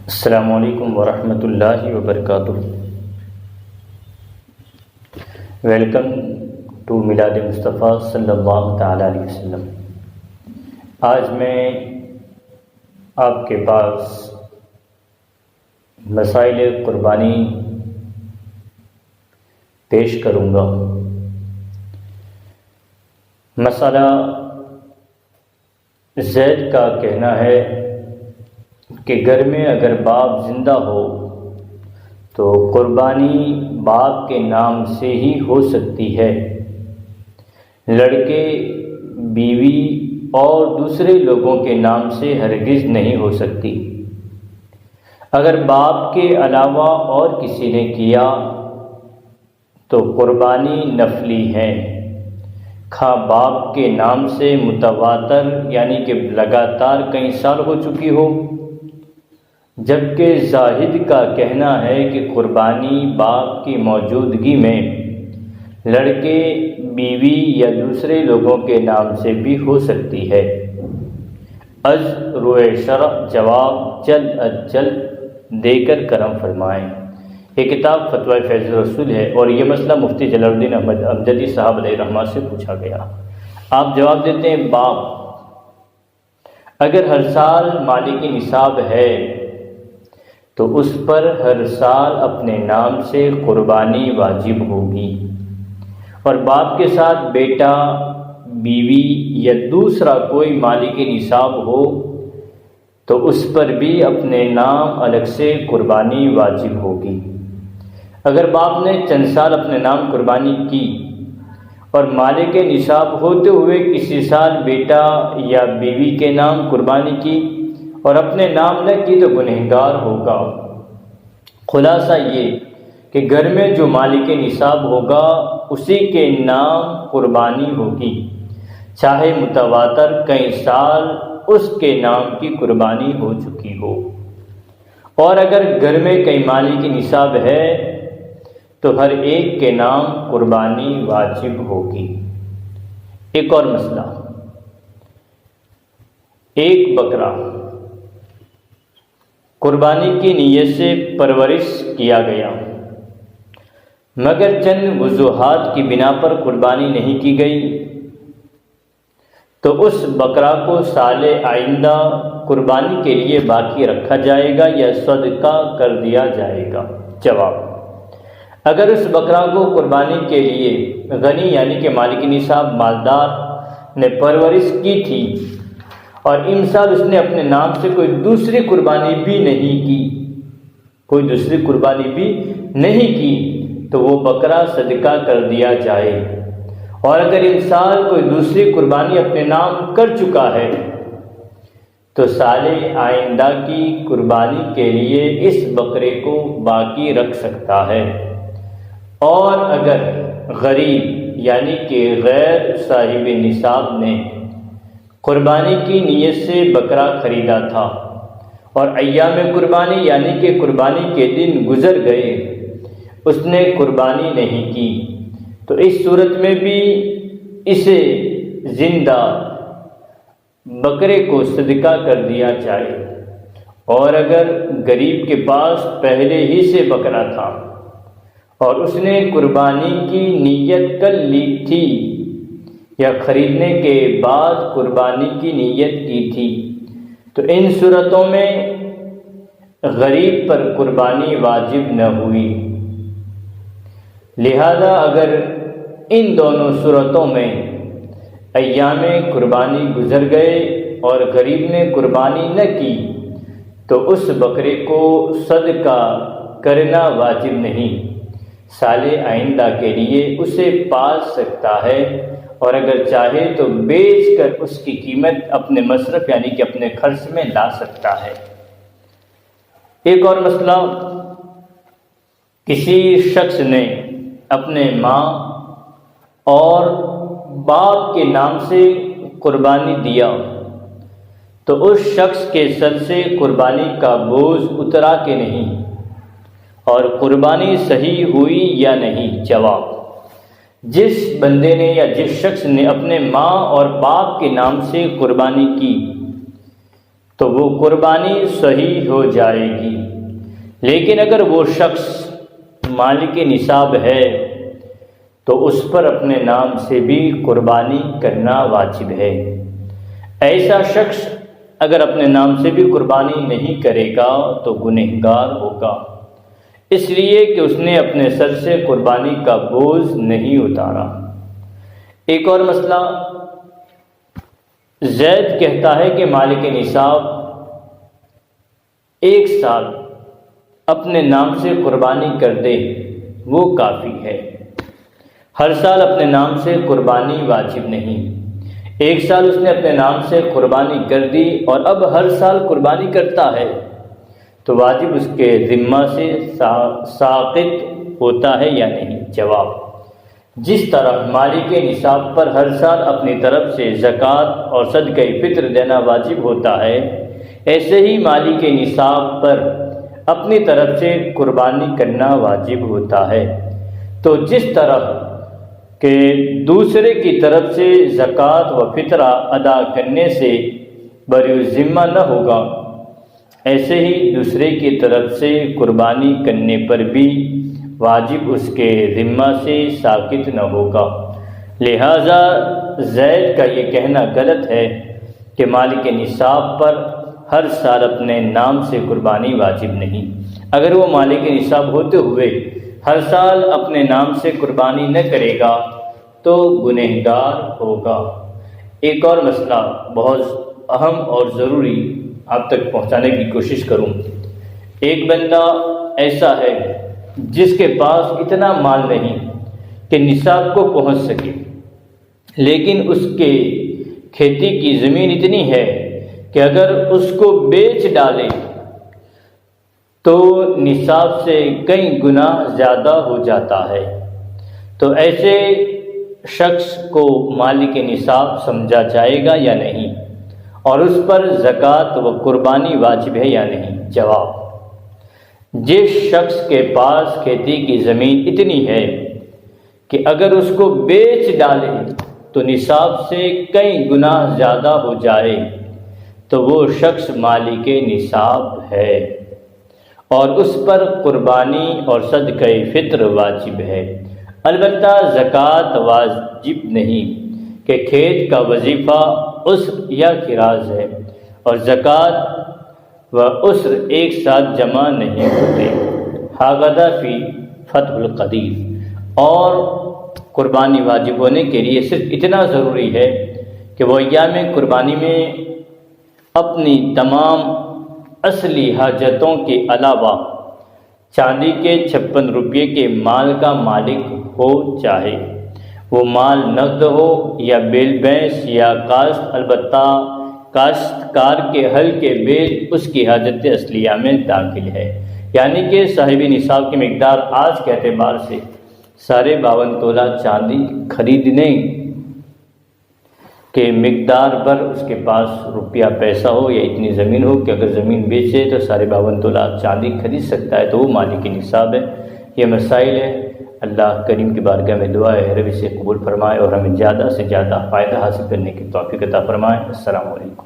السلام علیکم ورحمۃ اللہ وبرکاتہ۔ ویلکم ٹو میلاد مصطفیٰ صلی اللہ تعالیٰ علیہ وسلم۔ آج میں آپ کے پاس مسائل قربانی پیش کروں گا۔ مسئلہ زید کا کہنا ہے کہ گھر میں اگر باپ زندہ ہو تو قربانی باپ کے نام سے ہی ہو سکتی ہے، لڑکے، بیوی اور دوسرے لوگوں کے نام سے ہرگز نہیں ہو سکتی۔ اگر باپ کے علاوہ اور کسی نے کیا تو قربانی نفلی ہے، خواہ باپ کے نام سے متواتر یعنی کہ لگاتار کئی سال ہو چکی ہو، جبکہ زاہد کا کہنا ہے کہ قربانی باپ کی موجودگی میں لڑکے، بیوی یا دوسرے لوگوں کے نام سے بھی ہو سکتی ہے۔ از روئے شرع جواب جلد از جلد دے کر کرم فرمائیں۔ یہ کتاب فتویٰ فیض رسول ہے اور یہ مسئلہ مفتی جلال الدین احمد امجدی صاحب علیہ رحمہ سے پوچھا گیا۔ آپ جواب دیتے ہیں، باپ اگر ہر سال مالک نصاب ہے تو اس پر ہر سال اپنے نام سے قربانی واجب ہوگی، اور باپ کے ساتھ بیٹا، بیوی یا دوسرا کوئی مالک نصاب ہو تو اس پر بھی اپنے نام الگ سے قربانی واجب ہوگی۔ اگر باپ نے چند سال اپنے نام قربانی کی اور مالک نصاب ہوتے ہوئے کسی سال بیٹا یا بیوی کے نام قربانی کی اور اپنے نام نہ کی تو گنہگار ہوگا۔ خلاصہ یہ کہ گھر میں جو مالک نصاب ہوگا اسی کے نام قربانی ہوگی، چاہے متواتر کئی سال اس کے نام کی قربانی ہو چکی ہو۔ اور اگر گھر میں کئی مالک نصاب ہے تو ہر ایک کے نام قربانی واجب ہوگی۔ ایک اور مسئلہ، ایک بکرا قربانی کی نیت سے پرورش کیا گیا مگر چند وجوہات کی بنا پر قربانی نہیں کی گئی، تو اس بکرا کو سال آئندہ قربانی کے لیے باقی رکھا جائے گا یا صدقہ کر دیا جائے گا؟ جواب، اگر اس بکرا کو قربانی کے لیے غنی یعنی کہ مالک نصاب مالدار نے پرورش کی تھی اور ان سال اس نے اپنے نام سے کوئی دوسری قربانی بھی نہیں کی تو وہ بکرا صدقہ کر دیا جائے، اور اگر ان سال کوئی دوسری قربانی اپنے نام کر چکا ہے تو سال آئندہ کی قربانی کے لیے اس بکرے کو باقی رکھ سکتا ہے۔ اور اگر غریب یعنی کہ غیر صاحب نصاب نے قربانی کی نیت سے بکرا خریدا تھا اور ایام قربانی یعنی کہ قربانی کے دن گزر گئے، اس نے قربانی نہیں کی، تو اس صورت میں بھی اسے زندہ بکرے کو صدقہ کر دیا جائے۔ اور اگر غریب کے پاس پہلے ہی سے بکرا تھا اور اس نے قربانی کی نیت کر لی تھی یا خریدنے کے بعد قربانی کی نیت کی تھی، تو ان صورتوں میں غریب پر قربانی واجب نہ ہوئی۔ لہذا اگر ان دونوں صورتوں میں ایام قربانی گزر گئے اور غریب نے قربانی نہ کی تو اس بکرے کو صدقہ کرنا واجب نہیں، سال آئندہ کے لیے اسے پال سکتا ہے، اور اگر چاہے تو بیچ کر اس کی قیمت اپنے مصرف یعنی کہ اپنے خرچ میں لا سکتا ہے۔ ایک اور مسئلہ، کسی شخص نے اپنے ماں اور باپ کے نام سے قربانی دیا تو اس شخص کے سر سے قربانی کا بوجھ اترا کہ نہیں، اور قربانی صحیح ہوئی یا نہیں؟ جواب، جس بندے نے یا جس شخص نے اپنے ماں اور باپ کے نام سے قربانی کی تو وہ قربانی صحیح ہو جائے گی۔ لیکن اگر وہ شخص مالک نصاب ہے تو اس پر اپنے نام سے بھی قربانی کرنا واجب ہے۔ ایسا شخص اگر اپنے نام سے بھی قربانی نہیں کرے گا تو گنہگار ہوگا، اس لیے کہ اس نے اپنے سر سے قربانی کا بوجھ نہیں اتارا۔ ایک اور مسئلہ، زید کہتا ہے کہ مالک نصاب 1 سال اپنے نام سے قربانی کر دے، وہ کافی ہے۔ ہر سال اپنے نام سے قربانی واجب نہیں۔ 1 سال اس نے اپنے نام سے قربانی کر دی اور اب ہر سال قربانی کرتا ہے تو واجب اس کے ذمہ سے ساقط ہوتا ہے یا نہیں؟ جواب، جس طرح مالک نصاب پر ہر سال اپنی طرف سے زکوٰۃ اور صدقہ فطر دینا واجب ہوتا ہے، ایسے ہی مالک نصاب پر اپنی طرف سے قربانی کرنا واجب ہوتا ہے۔ تو جس طرح کہ دوسرے کی طرف سے زکوٰۃ و فطرہ ادا کرنے سے بری الذمہ نہ ہوگا، ایسے ہی دوسرے کی طرف سے قربانی کرنے پر بھی واجب اس کے ذمہ سے ساقط نہ ہوگا۔ لہذا زید کا یہ کہنا غلط ہے کہ مالک نصاب پر ہر سال اپنے نام سے قربانی واجب نہیں۔ اگر وہ مالک نصاب ہوتے ہوئے ہر سال اپنے نام سے قربانی نہ کرے گا تو گنہگار ہوگا۔ ایک اور مسئلہ بہت اہم اور ضروری آپ تک پہنچانے کی کوشش کروں۔ ایک بندہ ایسا ہے جس کے پاس اتنا مال نہیں کہ نصاب کو پہنچ سکے، لیکن اس کے کھیتی کی زمین اتنی ہے کہ اگر اس کو بیچ ڈالے تو نصاب سے کئی گنا زیادہ ہو جاتا ہے، تو ایسے شخص کو مالک نصاب سمجھا جائے گا یا نہیں؟ اور اس پر زکوٰۃ و قربانی واجب ہے یا نہیں؟ جواب، جس شخص کے پاس کھیتی کی زمین اتنی ہے کہ اگر اس کو بیچ ڈالے تو نصاب سے کئی گنا زیادہ ہو جائے تو وہ شخص مالک نصاب ہے اور اس پر قربانی اور صدقہ فطر واجب ہے۔ البتہ زکوٰۃ واجب نہیں کہ کھیت کا وظیفہ عسر یا خراج ہے اور زکوٰۃ و عسر ایک ساتھ جمع نہیں ہوتے۔ ہاغدہ فی فتح القدیر۔ اور قربانی واجب ہونے کے لیے صرف اتنا ضروری ہے کہ وہ ایام قربانی میں اپنی تمام اصلی حاجتوں کے علاوہ چاندی کے 56 روپے کے مال کا مالک ہو، چاہے وہ مال نقد ہو یا بیل بھینس یا کاشت، البتہ کاشتکار کے حل کے بیل اس کی حاجت اصلیہ میں داخل ہے، یعنی کہ صاحب نصاب کی مقدار آج کے اعتبار سے 52.5 تولہ چاندی خریدنے کے مقدار پر اس کے پاس روپیہ پیسہ ہو یا اتنی زمین ہو کہ اگر زمین بیچے تو 52.5 تولہ چاندی خرید سکتا ہے، تو وہ مالک نصاب ہے۔ یہ مسائل ہے، اللہ کریم کی بارگاہ میں دعا ہے رب اسے قبول فرمائے اور ہمیں زیادہ سے زیادہ فائدہ حاصل کرنے کی توفیق عطا فرمائے۔ السلام علیکم۔